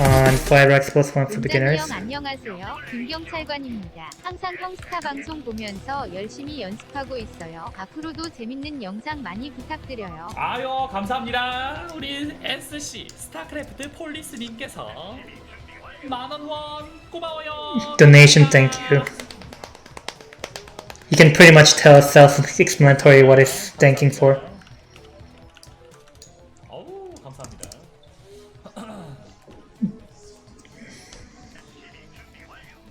on Firebathero +1 for beginners. 형 안녕하세요. 김경찰관입니다. 항상 형스타 방송 보면서 열심히 연습하고 있어요. 앞으로도 재밌는 영상 많이 부탁드려요. 아유 감사합니다. 우리 SC 스타크래프트 폴리스님께서 만원 고마워요. Donation, thank you. You can pretty much tell self-explanatory what it's thanking for. 어우 감사합니다.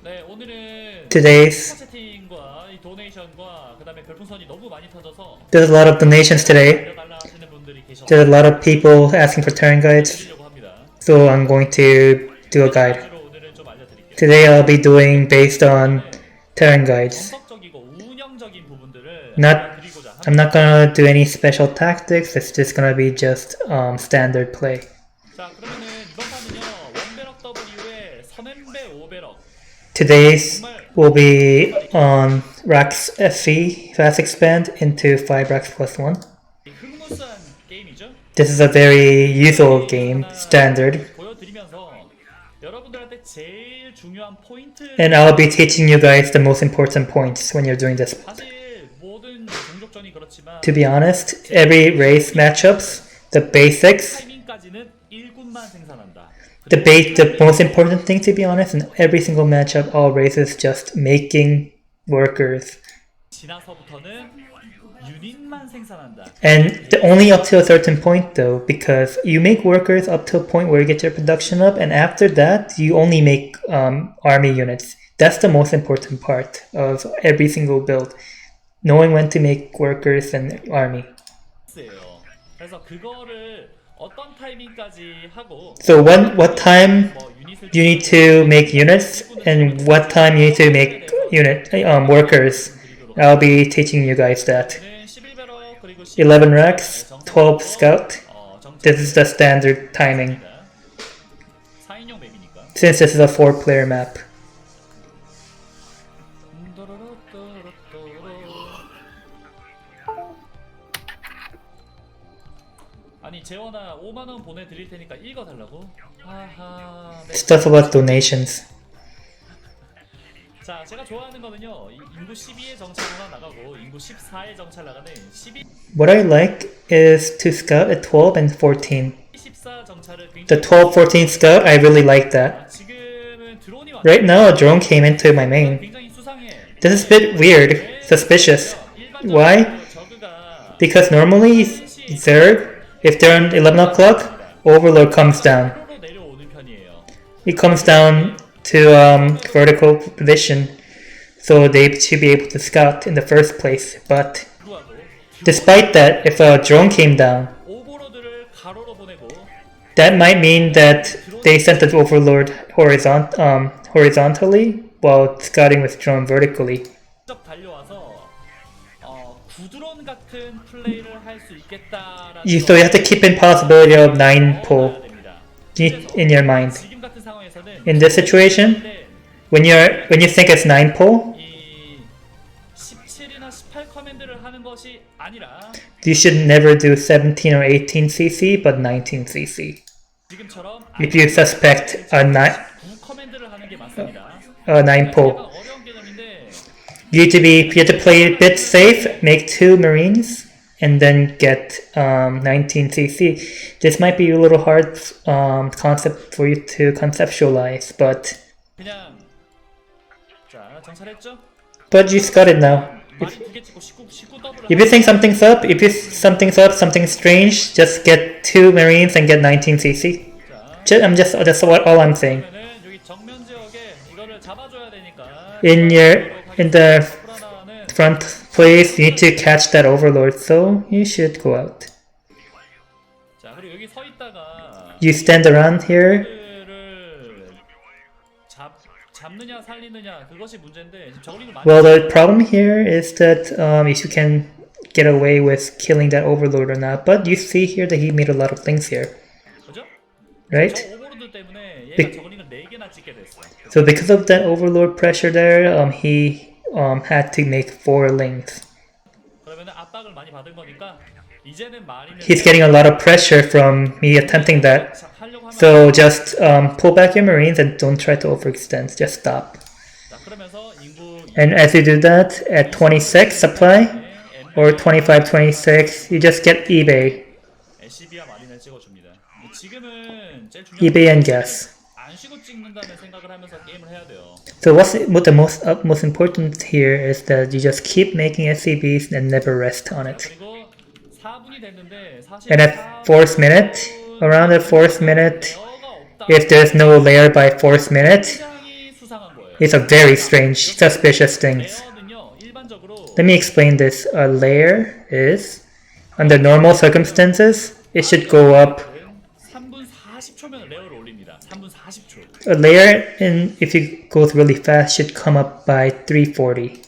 네 오늘은 Today's 채팅과 이 도네이션과 그다음에 별풍선이 너무 많이 터져서 there's a lot of donations today. 알려달라 하시는 분들이 계셔서 There's a lot of people asking for turn guides, 드리려고 합니다. so I'm going to do a guide. 위주로 오늘은 좀 알려드릴게요. Today I'll be doing based on turn guides. 정석적이고 운영적인 부분들을 Not, 알려드리고자 I'm not gonna do any special tactics. It's just gonna be just standard play. 자 그러면은 이번 판은요 원베럭 W에 선엠베 5베럭 Today's will be on Rax FE fast expand into 5 Rax +1. 흐무스한 게임이죠. This is a very usual game, standard, 보여드리면서 여러분들한테 제일 중요한 포인트 and I'll be teaching you guys the most important points when you're doing this. 사실 모든 종족전이 그렇지만 To be honest, every race matchups, the basics, 타이밍까지는 1군만 생산한다. the most important thing to be honest, in every single matchup, all races just making workers. 지나서부터는 유닛만 생산한다. And only up to a certain point though, because you make workers up to a point where you get your production up, and after that, you only make army units. That's the most important part of every single build. Knowing when to make workers and army. 그래서 그거를 어떤 타이밍까지 하고 So what time 뭐 유닛을 you need to make units, and what time you need to make workers. I'll be teaching you guys that. 11베럭 그리고 11 Rex, 12 Scout. This is the standard timing, 4인용 맵이니까. since this is a 4-player map. 아니 재원아 5만원 보내드릴 테니까 읽어달라고? 하하 네. It's just about donations. 자 제가 좋아하는 거는요 인구 12의 정찰 하나 나가고 인구 14의 정찰 나가는 12, What I like is to scout at 12 and 14. 14 정찰을 The 굉장히 12-14 scout, I really like that. 지금은 드론이 왔 Right now, a drone came into my main. 굉장히 수상해. This is a bit weird, suspicious. Why? 저그가 Because normally, Zerg, if they're on 11 o'clock, Overlord comes down. 프로로 내려오는 편이에요. It comes down to vertical position, so they should be able to scout in the first place. But 그리고 despite that, if a drone came down, 오버로드를 가로로 보내고 that might mean that they sent the Overlord horizontally while scouting with drone vertically. 직접 달려와서 구드론 같은 플레이를 할 수 있겠다라는 So you have to keep in possibility of 9 pull 됩니다. in your mind. 지금 같은 상황에서는 In this situation, when you think it's 9 pull, 이 17이나 18 커맨드를 하는 것이 아니라 you should never do 17 or 18 CC, but 19 CC. 지금처럼 If you suspect a 9 커맨드를 하는 게 맞습니다. pull, 약간 어려운 개념인데 you have to play a bit safe, make 2 Marines, and then get 19 CC. This might be a little hard concept for you to conceptualize, but 자 정찰했죠? you got it now. 많이 두개 찍고 19 더블을 If you think something's up, something's strange, just get 2 Marines and get 19 CC. That's all I'm saying. 하면은 여기 정면 지역에 이거를 잡아줘야 되니까 In the front place, you need to catch that Overlord, so you should go out. 자 그리고 여기 서 있다가 You stand around here. 를 잡느냐 살리느냐 그것이 문제인데 지금 저글링을 많이 Well, the problem here is that if you can get away with killing that Overlord or not, but you see here that he made a lot of things here, 그죠? right? 저 오버로드 때문에 네. 얘가 저글링을 4개나 찍게 됐어. So because of that Overlord pressure there, he had to make 4 links. 그러면은 압박을 많이 받은 거니까 이제는 마린을 He's getting a lot of pressure from me attempting that. 하려고 So just pull back your marines and don't try to overextend. Just stop. 자, 그러면서 인구 And as you do that, at 26 supply or 25, 26, you just get eBay. SCB와 마린을 찍어줍니다. 지금은 제일 중요한 eBay and gas. 안 쉬고 찍는다는 생각을 하면서 게임을 해야 돼요. So what the most important here is that you just keep making SCBs and never rest on it. 그리고 4분이 됐는데 사실 And at 4th minute, around the 4th minute, if there's no layer by 4th minute, 굉장히 수상한 거예요. it's a very strange, suspicious thing. 레어는요 일반적으로 Let me explain this. A layer is, under normal circumstances, it should go up. 3분 40초면 레어를 올립니다. 3분 40초. A layer, if it goes really fast, should come up by 340.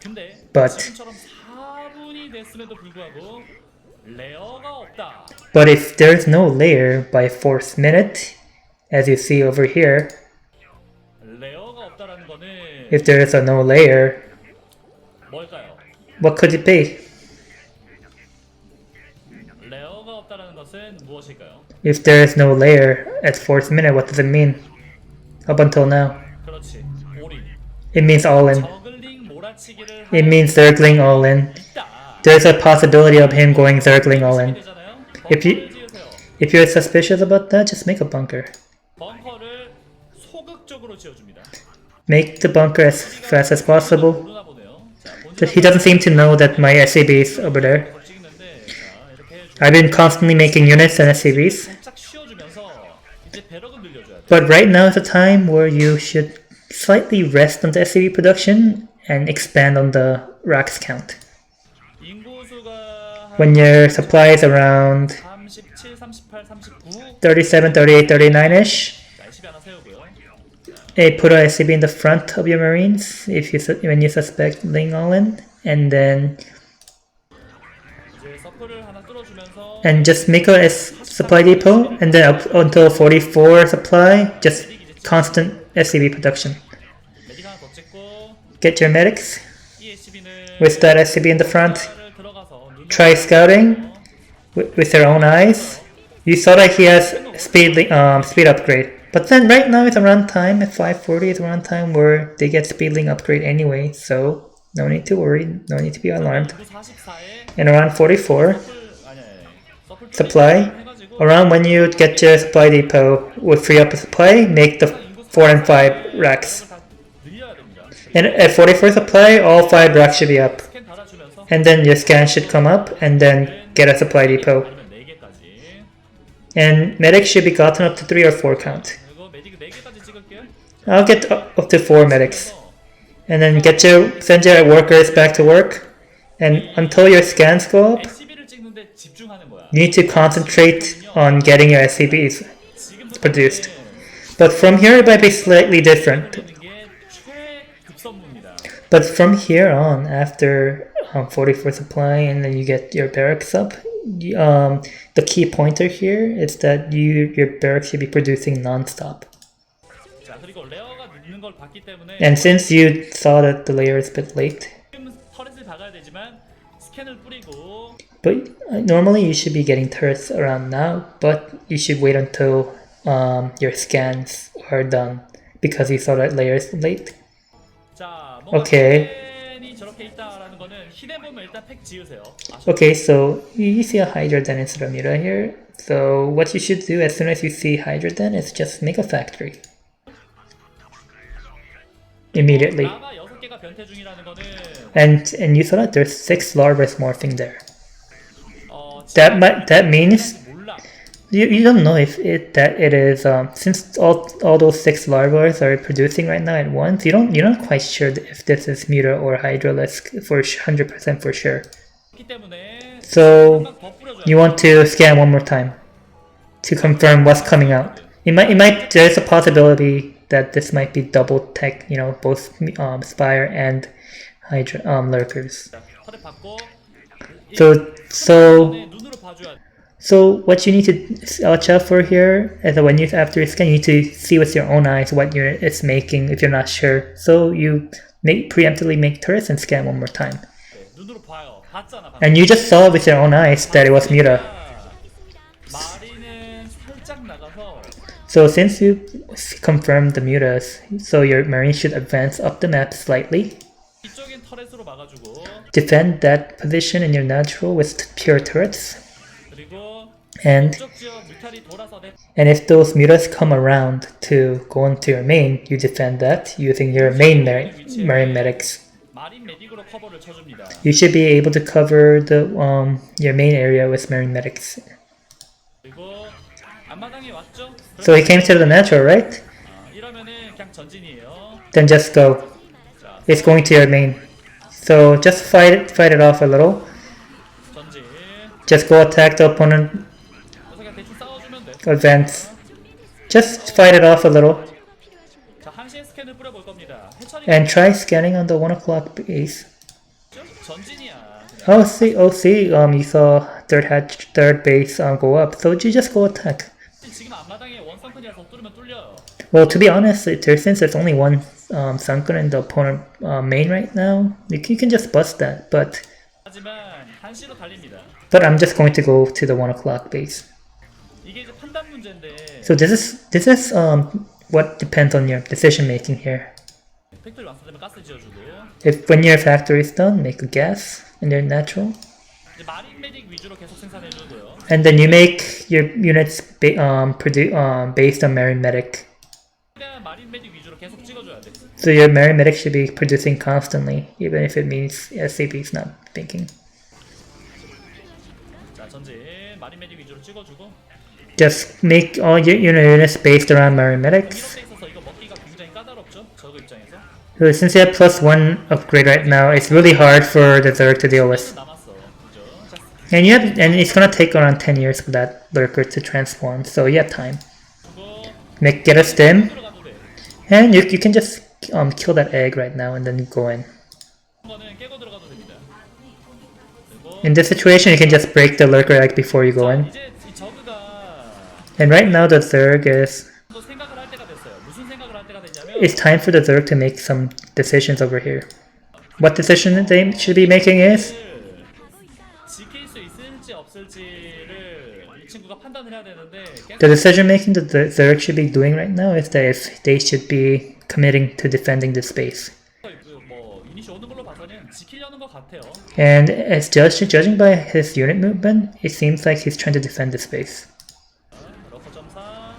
근데 But 지금처럼 4분이 됐음에도 불구하고 레어가 없다. But if there's no layer by 4th minute, as you see over here, 레어가 없다라는 거는 if there is a no layer, 뭘까요? what could it be? 레어가 없다라는 것은 무엇일까요? If there is no layer at 4th minute, what does it mean? Up until now, 그렇지. 올인. it means all in. 저글링 몰아치기를 It means zergling all in. 있다. There's a possibility of him going zergling all in. 되잖아요. If you- 벙커를 지으세요. If you're suspicious about that, just make a bunker. 벙커를 소극적으로 지어줍니다. Make the bunker as fast as possible. 모르나 보네요. 자, He doesn't seem to know that my SCB is over there. 본질을 찍는데 자, 이렇게 해주고 I've been constantly making units and SCBs. 살짝 쉬어주면서 이제 배럭은 늘려줘야 돼. But right now is a time where you should slightly rest on the SCB production and expand on the racks count. 인구수가 When your supply is around 37, 38, 39. 37, 38, 39-ish, 자, SCB 하나 세우고요. put a SCB in the front of your marines when you suspect ling all in, and then 이제 서클을 하나 뚫어주면서 and just make a supply depot, and then up until 44 supply, just constant SCB production. 메딕 하나 더 찍고 Get your medics 이 SCB는 with that SCB in the front. 들어가서 눈으로 Try scouting with their own eyes. You saw that he has speed upgrade, but then right now it's around time at 540 is around time where they get speed link upgrade anyway, so no need to worry, no need to be alarmed. 인구 44에 And around 44 아니 서클 supply, around when you get your supply depot with free up supply, make the 4 and 5 racks. 다 늘려야 됩니다. And at 44 supply, all 5 racks should be up. 스캔 달아주면서 And then your scan should come up, and then get a supply depot. 아니면 4개까지. And medics should be gotten up to 3 or 4 count. 그리고 메딕 4개까지 찍을게요. I'll get up to 4 medics. And then send your workers back to work. And until your scans go up, SCB를 찍는데 집중하는 거야. you need to concentrate on getting your SCBs 지금부터 produced. But from here, it might be slightly different. 되는 게 최급선무입니다. But from here on, after 44 supply, and then you get your barracks up, the key pointer here is that your barracks should be producing non-stop. 자, 그리고 레어가 늦는 걸 봤기 때문에 And since you saw that the layer is a bit late, 지금 터렛을 박아야 되지만 스캔을 뿌리고 but normally you should be getting turrets around now, but you should wait until your scans are done because you saw that layer is late. 자, 뭔가 오케이. 스캔이 저렇게 있다라는 거는 히덴 보면 일단 팩 지으세요. Okay, so you see a Hydra Den instead of Muta here. So what you should do as soon as you see Hydra Den is just make a factory. Immediately. 라바 6개가 변태 중이라는 거는 And you saw that there's 6 larvas morphing there. 지금 That means 몰라. you don't know if it is since all those 6 larvas are producing right now at once. You're not quite sure if this is Muta or Hydralisk for 100% for sure. 그렇기 때문에 So 한방 더 뿌려줘야 you want to scan one more time to confirm what's coming out. There's a possibility that this might be double tech, both Spire and Hydra lurkers. 돼. 터렛 받고 So 눈으로 봐줘야 돼. So what you need to watch out for here is that after you scan, you need to see with your own eyes what unit it's making if you're not sure. So you preemptively make turrets and scan one more time. 눈으로 봐요. 봤잖아. 방금. And you just saw with your own eyes that it was Muta. 마리는 살짝 나가서 So since you confirmed the mutas, so your marine should advance up the map slightly. 이쪽인 터렛으로 막아주고 Defend that position in your natural with pure turrets. 그리고 And 이쪽 지역 뮤탈이 돌아서 내 and if those mutas come around to go into your main, you defend that using your main marine medics. 마린 메딕으로 커버를 쳐줍니다. You should be able to cover the your main area with marine medics. 그리고 앞마당에 왔죠? So he came to the natural, right? 이러면은 그냥 전진이에요. Then just go. 자, It's going to your main. So just fight it off a little. 전진. Just go attack the opponent. 그래서 그냥 대충 싸워주면 돼. Advance. Just fight it off a little. 자, 한시에 스캔을 뿌려볼 겁니다. 해처리 And try scanning on the 1 o'clock base. 전진이야. 그냥. Oh see, you saw third base go up. So you just go attack. 지금 앞마당에 원성큰이라서 뚫으면 뚫려요. Well, to be honest, since there's only one sunken in the opponent main right now, you can just bust that. But 하지만 한시로 달립니다. I'm just going to go to the 1 o'clock base. 이게 이제 판단 문제인데 So this is what depends on your decision making here. 팩토리 완성되면 가스 지어주고 If when your factory is done, make a gas in your natural, 이제 마린 메딕 위주로 계속 생산해주고요. and then you make your units based on marine medic. 그냥 마린 메딕 위주로 계속 찍어줘야 돼. So your marine medic should be producing constantly, even if it means SCP is not thinking. 자, 전진 마린 메딕 위주로 찍어주고 Just make all your units based around marine medics. 이렇게 있어서 이거 먹기가 굉장히 까다롭죠? 저그 입장에서. So since you have +1 upgrade right now, it's really hard for the Zerg to deal with. 남았어. 그죠? 자, And it's gonna take around 10 years for that lurker to transform. So you have time. 그리고 Get a stim, 들어가도 돼. and you can just kill that egg right now and then go in. 이거는 깨고 들어가도 됩니다. 그리고 In this situation, you can just break the lurker egg before you go in. 이제 이 저그가 And right now, the Zerg 또 생각을 할 때가 됐어요. 무슨 생각을 할 때가 됐냐면 it's time for the Zerg to make some decisions over here. What decision they should be making is 지킬 수 있을지 없을지를 이 친구가 판단을 해야 되는데 the decision making that the Zerg should be doing right now is that if they should be committing to defending this space. 뭐 유닛이 오는 걸로 봐서는 지키려는 것 같아요. And as judging by his unit movement, it seems like he's trying to defend the space. 러커 점사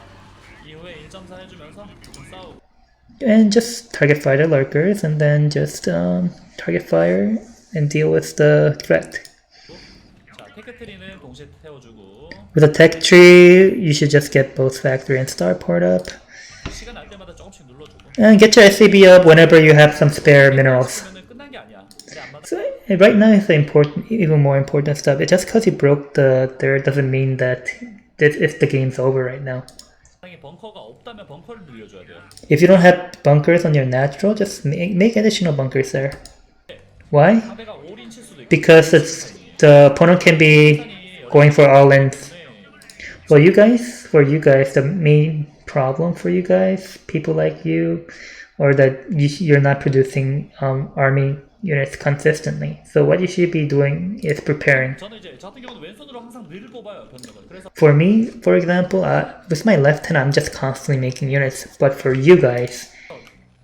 이후에 1.4 해주면서 좀 싸우고 And just target fire the lurkers and then just target fire and deal with the threat. 자 테크트리는 동시에 태워주고 With a tech tree, you should just get both factory and starport up. 시간 날 때마다 조금씩 눌러주고 And get your SCB up whenever you have some spare minerals. 그러면 끝난 게 아니야. 근데 안 맞아. So right now is the even more important stuff. Just because you broke the third doesn't mean that the game's over right now. 만약에 벙커가 없다면 벙커를 늘려줘야 돼요. If you don't have bunkers on your natural, just make additional bunkers there. Why? 상대가 올인 칠 수도 있고 Because the opponent can be going for all in. Well, for you guys, the main problem for you guys, people like you, or that you're not producing army units consistently. So what you should be doing is preparing. 저는 이제 저 같은 경우는 왼손으로 항상 늘 뽑아요 병력을. 그래서 For me, for example, with my left hand, I'm just constantly making units. But for you guys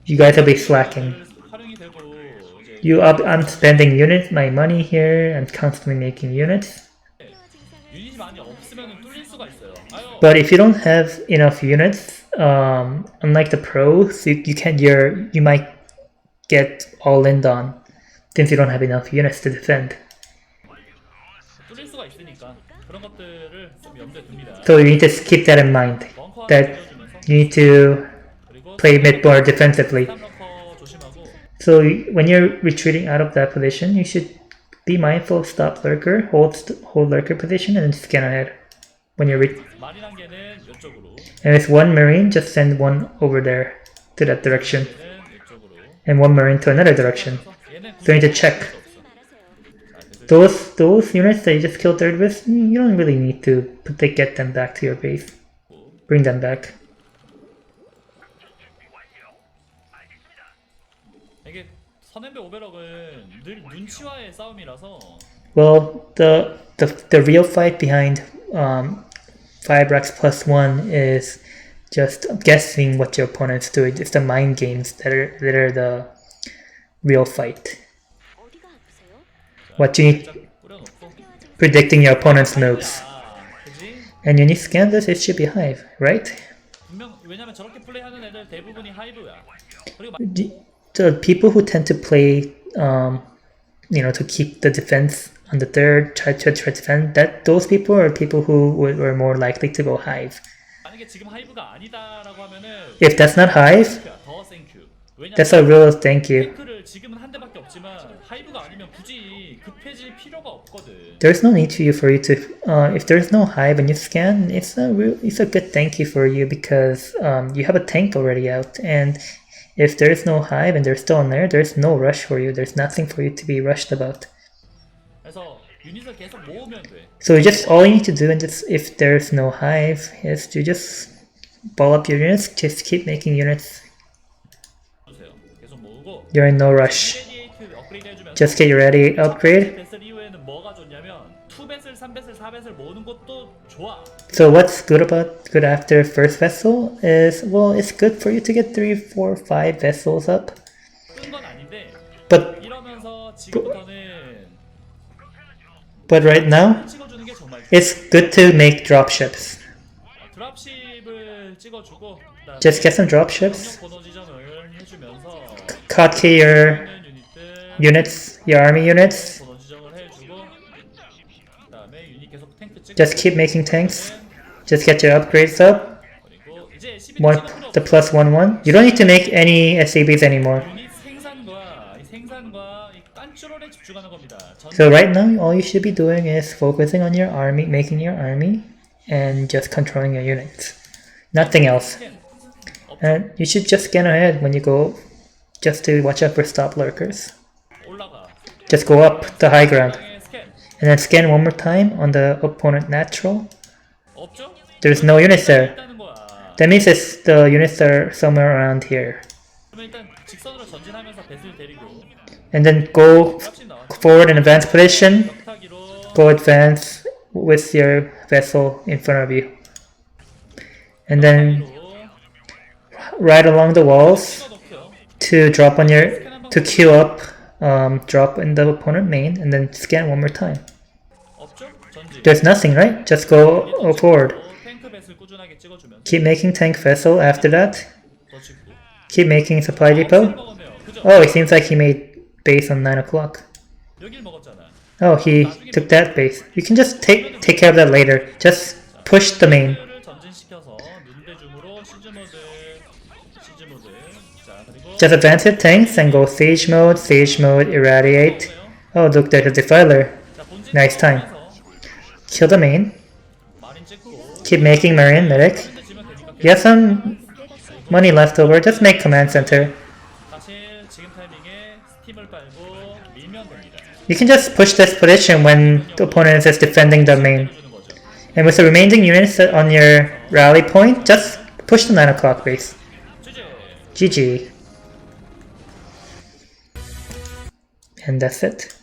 will be slacking. 활용이 되고 이제 I'm spending my money here. I'm constantly making units. 유닛이 많이 없으면 뚫릴 수가 있어요. 아유. But if you don't have enough units, unlike the pros, you might get all in done since you don't have enough units to defend. 뚫릴 수가 있으니까 그런 것들을 좀 염두에 둡니다. So you need to keep that in mind. 벙커 That 늘려주면서 you need to 그리고 play mid more defensively. 벙커 조심하고 So when you're retreating out of that position, you should be mindful of stop lurker, hold lurker position, and scan ahead. When you're 마린 한 개는 이쪽으로 and with one marine, just send one over there to that direction, 얘는 이쪽으로 and one marine to another direction. 얘는 So you need to check. Those units that you just killed third with, you don't really need to get them back to your base. Bring them back. 이게 선앤배 오베럭은 늘 눈치와의 싸움이라서 Well, the real fight behind 5 Rex +1 is just guessing what your opponent's doing. It's the mind games that are the real fight. 어디가 아프세요? What you need, 뿌려놓고. predicting your opponent's moves. 그지? And when you scan this, it should be Hive, right? 분명 왜냐면 저렇게 플레이하는 애들 대부분이 하이브야. 그리고 The people who tend to play, to keep the defense on the third, try to defend, that those people are people who were more likely to go Hive. 만약에 지금 하이브가 아니다라고 하면은 If that's not Hive, 더 땡큐. 왜냐면 that's a real thank you. 탱크를 지금은 한 대밖에 없지만 하이브가 아니면 굳이 급해질 필요가 없거든. There's no need for you to. If there's no Hive and you scan, it's a good thank you for you because you have a tank already out, and if there's no Hive and they're still in there, there's no rush for you. There's nothing for you to be rushed about. 그래서 유닛을 계속 모으면 돼. So just all you need to do, and just if there's no Hive, is to just ball up your units. Just keep making units. 주세요. 계속 모으고. You're in no rush. 레디에이트 업그레이드 해주면서 Just get your ready upgrade. 배슬 이후에는 뭐가 좋냐면 2배슬, 3배슬, 4배슬 모으는 것도 좋아. So what's good after first vessel is, well, it's good for you to get 3, 4, 5 vessels up. 끈 건 아닌데 But 이러면서 지금부터는 right now, 찍어주는 게 정말 좋아. it's good to make dropships. 드랍십을 찍어주고 그다음에 Just get some dropships. 번호 지정을 해주면서 Hotkey your 있는 유닛들 units, your army units. 번호 지정을 해주고 그다음에 유닛 계속 탱크 찍고 Just keep making tanks. Just get your upgrades up. 그리고 이제 12 One, the plus 1/1. You don't need to make any SABs anymore. 유닛 생산과 이 깐쭈롤에 집중하는 겁니다. So right now, all you should be doing is focusing on your army, making your army, and just controlling your units. Nothing else. And you should just scan ahead when you go, just to watch out for stop lurkers. 올라가. Just go up the high ground. 땅에 스캔 And then scan one more time on the opponent natural. 없죠? There's no units there. 있다는 거야. That means the units are somewhere around here. 그러면 일단 직선으로 전진하면서 배슬 데리고 And then go 드랍십 나와. forward in advanced position. 역타기로 Go advance with your vessel in front of you. And then right along the walls 찍어놓고요. to drop on to queue up, drop in the opponent main, and then scan one more time. 없죠? 전진. There's nothing, right? Just go forward. 탱크 배슬 꾸준하게 찍어주면서 Keep making tank vessel after that. 더 찍고. Keep making supply depot. 먹으면 그죠? Oh, it seems like he made base on 9 o'clock. 여길 먹었잖아. Oh, he took that base. You can just take care of that later. Just push the main. 를 전진시켜서 눈대중으로 시즈모드. 자 그리고 Just advance your tanks and go siege mode, irradiate. Oh, look, there's a defiler. 자 본진 Nice time. 들어가면서 Kill the main. 마린 찍고 Keep making marine medic. 근데 지면 되니까 You have some money left over. Just make command center. 사실 지금 타이밍에 스팀을 빨고 밀면 됩니다. You can just push this position when the opponent is defending the main. 해주는 거죠. And with the remaining units on your rally point, just push the 9 o'clock base. GG. GG. And that's it.